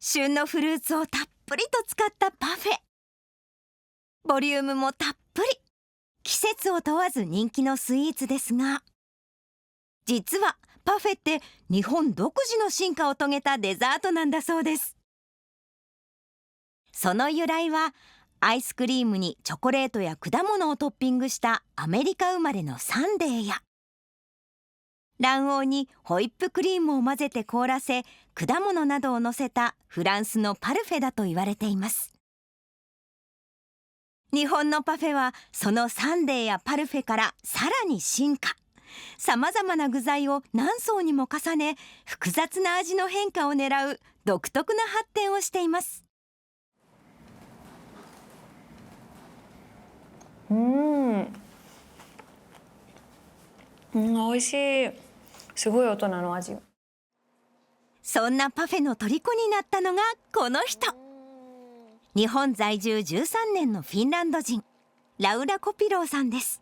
旬のフルーツをたっぷりと使ったパフェ。ボリュームもたっぷり。季節を問わず人気のスイーツですが、実はパフェって日本独自の進化を遂げたデザートなんだそうです。その由来は、アイスクリームにチョコレートや果物をトッピングしたアメリカ生まれのサンデーや、卵黄にホイップクリームを混ぜて凍らせ、果物などを乗せたフランスのパルフェだと言われています。日本のパフェはそのサンデーやパルフェからさらに進化。様々な具材を何層にも重ね、複雑な味の変化を狙う独特な発展をしています。美味しい。すごい大人の味。そんなパフェの虜になったのがこの人。日本在住13年のフィンランド人、ラウラ・コピローさんです。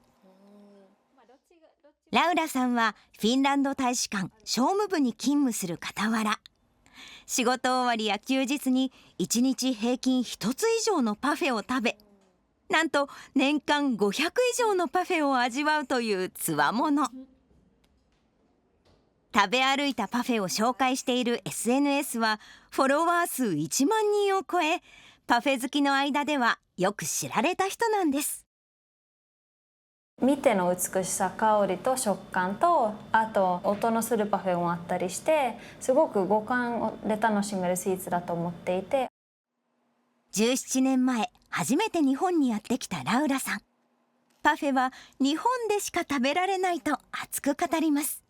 ラウラさんはフィンランド大使館商務部に勤務する傍ら、仕事終わりや休日に1日平均1つ以上のパフェを食べ、なんと年間500以上のパフェを味わうというつわもの。食べ歩いたパフェを紹介している SNS はフォロワー数1万人を超え、パフェ好きの間ではよく知られた人なんです。見ての美しさ、香りと食感と、あと音のするパフェもあったりして、すごく五感で楽しめるスイーツだと思っていて。17年前、初めて日本にやってきたラウラさん。パフェは日本でしか食べられないと熱く語ります。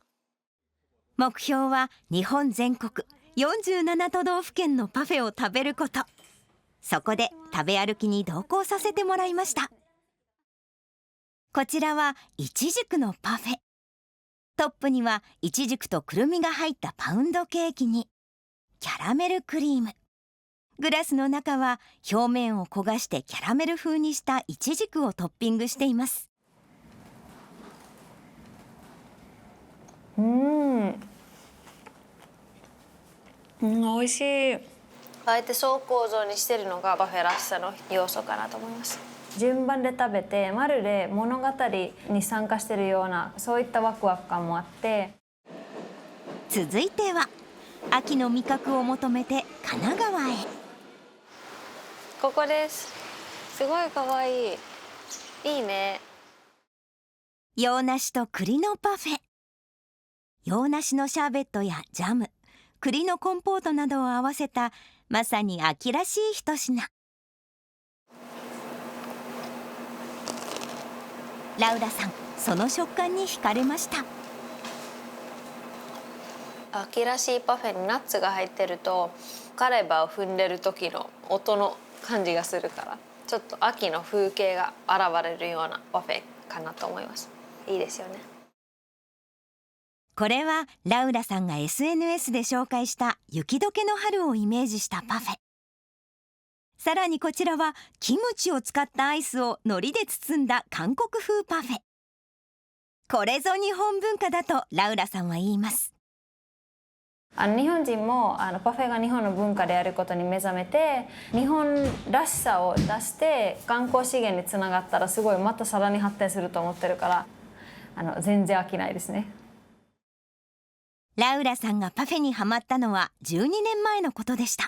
目標は日本全国47都道府県のパフェを食べること。そこで食べ歩きに同行させてもらいました。こちらはイチジクのパフェ。トップにはイチジクとくるみが入ったパウンドケーキにキャラメルクリーム。グラスの中は表面を焦がしてキャラメル風にしたイチジクをトッピングしています。美味しい。あえて層構造にしてるのがパフェらしさの要素かなと思います。順番で食べて、まるで物語に参加してるような、そういったワクワク感もあって。続いては秋の味覚を求めて神奈川へ。ここです。すごいかわいい。いいね。洋梨と栗のパフェ。洋梨のシャーベットやジャム、栗のコンポートなどを合わせたまさに秋らしい一品。ラウラさん、その食感に惹かれました。秋らしいパフェにナッツが入ってると、カレバを踏んでる時の音の感じがするから、ちょっと秋の風景が現れるようなパフェかなと思います。いいですよね。これはラウラさんが SNS で紹介した雪解けの春をイメージしたパフェ。さらにこちらはキムチを使ったアイスを海苔で包んだ韓国風パフェ。これぞ日本文化だとラウラさんは言います。日本人もパフェが日本の文化であることに目覚めて、日本らしさを出して観光資源につながったらすごいまたさらに発展すると思ってるから、全然飽きないですね。ラウラさんがパフェにハマったのは12年前のことでした。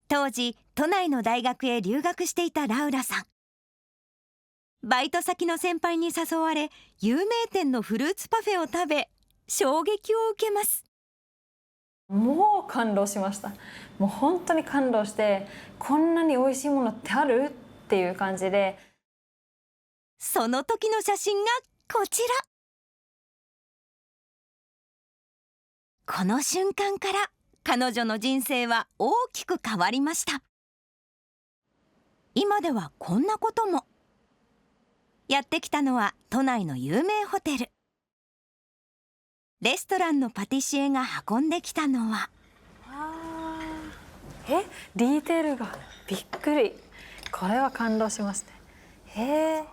当時、都内の大学へ留学していたラウラさん。バイト先の先輩に誘われ、有名店のフルーツパフェを食べ、衝撃を受けます。もう感動しました。もう本当に感動して、こんなに美味しいものってあるっていう感じで。その時の写真がこちら。この瞬間から彼女の人生は大きく変わりました。今ではこんなことも。やってきたのは都内の有名ホテル。レストランのパティシエが運んできたのは、ディテールがびっくり。これは感動しますね。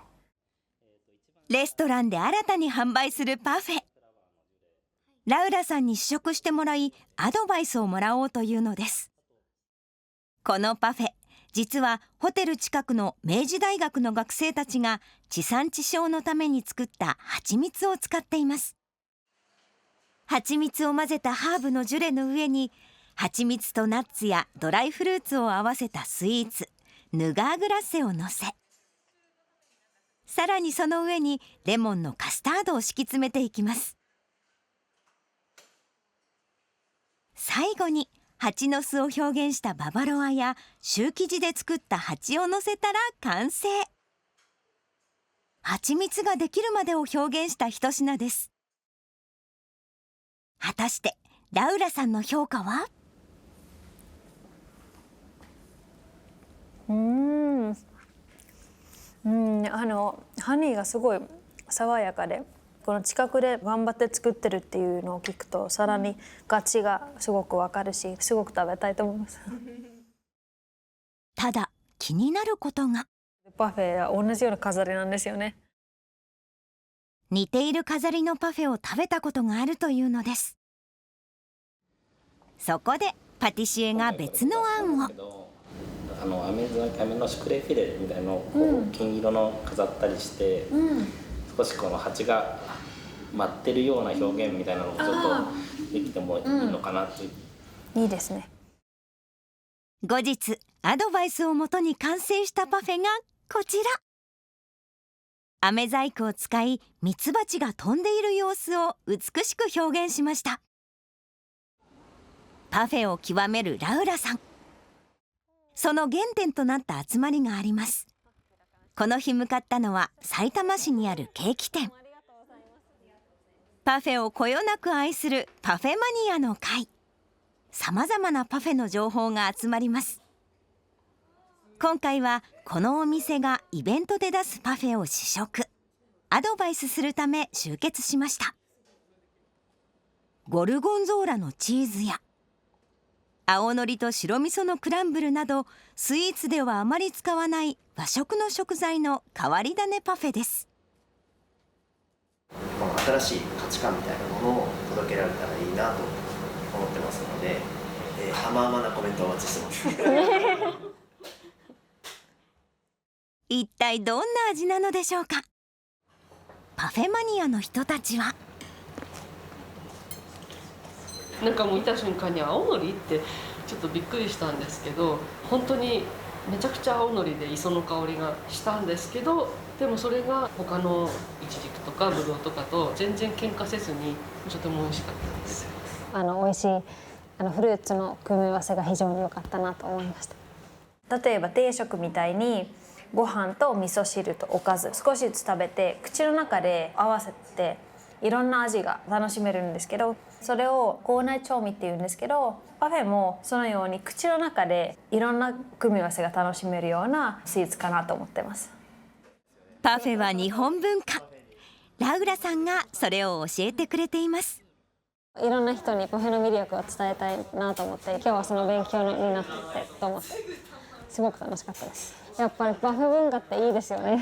レストランで新たに販売するパフェ。ラウラさんに試食してもらい、アドバイスをもらおうというのです。このパフェ、実はホテル近くの明治大学の学生たちが地産地消のために作った蜂蜜を使っています。蜂蜜を混ぜたハーブのジュレの上に、蜂蜜とナッツやドライフルーツを合わせたスイーツ、ヌガーグラッセを乗せ、さらにその上にレモンのカスタードを敷き詰めていきます。最後に蜂の巣を表現したババロアやシュー生地で作った蜂を乗せたら完成。蜂蜜ができるまでを表現した一品です。果たしてラウラさんの評価は？ハニーがすごい爽やかで、この近くで頑張って作ってるっていうのを聞くとさらにガチがすごくわかるし、すごく食べたいと思いますただ気になることが。パフェは同じような飾りなんですよね。似ている飾りのパフェを食べたことがあるというのです。そこでパティシエが別の案を。飴のシュクレフィレみたいのを金色の飾ったりして、少しこの蜂が舞ってるような表現みたいなのをちょっとできてもいいのかなって。いいですね。後日アドバイスをもとに完成したパフェがこちら。飴細工を使い、ミツバチが飛んでいる様子を美しく表現しました。パフェを極めるラウラさん。その原点となった集まりがあります。この日向かったのはさいたま市にあるケーキ店。パフェをこよなく愛するパフェマニアの会。さまざまなパフェの情報が集まります。今回はこのお店がイベントで出すパフェを試食、アドバイスするため集結しました。ゴルゴンゾーラのチーズや青のりと白味噌のクランブルなど、スイーツではあまり使わない和食の食材の変わり種パフェです。新しい価値観みたいなものを届けられたらいいなと思ってますので、甘々なコメントをお待ちしてます一体どんな味なのでしょうか。パフェマニアの人たちは。なんかもう見た瞬間に青のりってちょっとびっくりしたんですけど、本当にめちゃくちゃ青のりで磯の香りがしたんですけど、でもそれが他のイチジクとかブドウとかと全然喧嘩せずにとても美味しかったです。美味しいフルーツの組み合わせが非常に良かったなと思いました。例えば定食みたいにご飯と味噌汁とおかず少しずつ食べて口の中で合わせていろんな味が楽しめるんですけど、それを口内調味っていうんですけど、パフェもそのように口の中でいろんな組み合わせが楽しめるようなスイーツかなと思ってます。パフェは日本文化。ラウラさんがそれを教えてくれています。いろんな人にパフェの魅力を伝えたいなと思って、今日はその勉強になってと思って、すごく楽しかったです。やっぱりパフェ文化っていいですよね